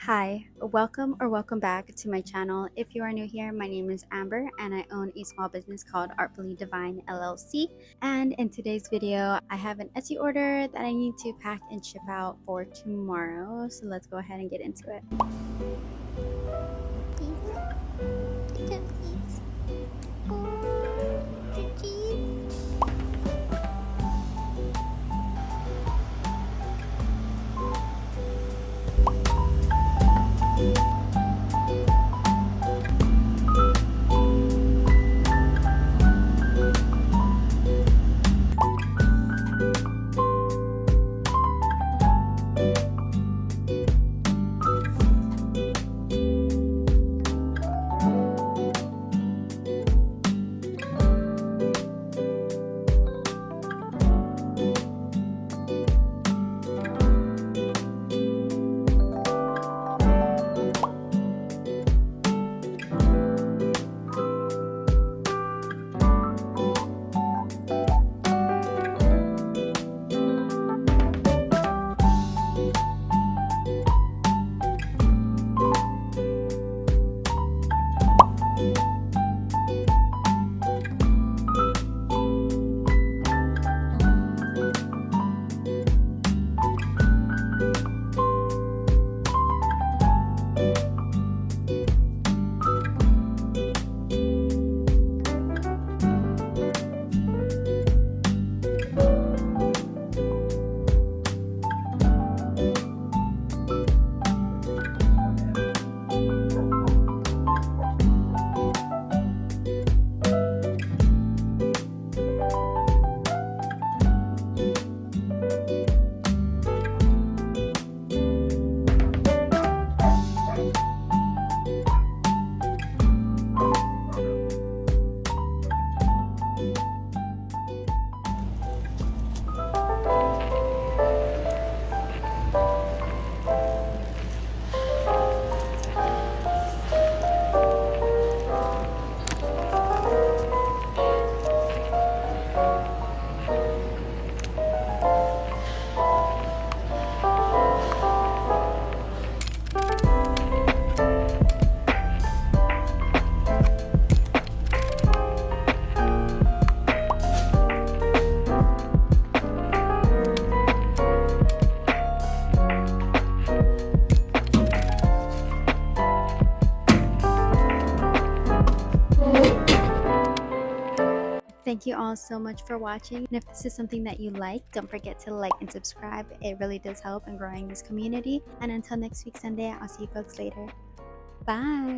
Hi, welcome back to my channel. If you are new here, my name is Amber and I own a small business called Artfully Divine LLC. And in today's video, I have an Etsy order that I need to pack and ship out for tomorrow. So let's go ahead and get into it. Thank you all so much for watching. And if this is something that you like, don't forget to like and subscribe. It really does help in growing this community. And until next week, Sunday, I'll see you folks later. Bye.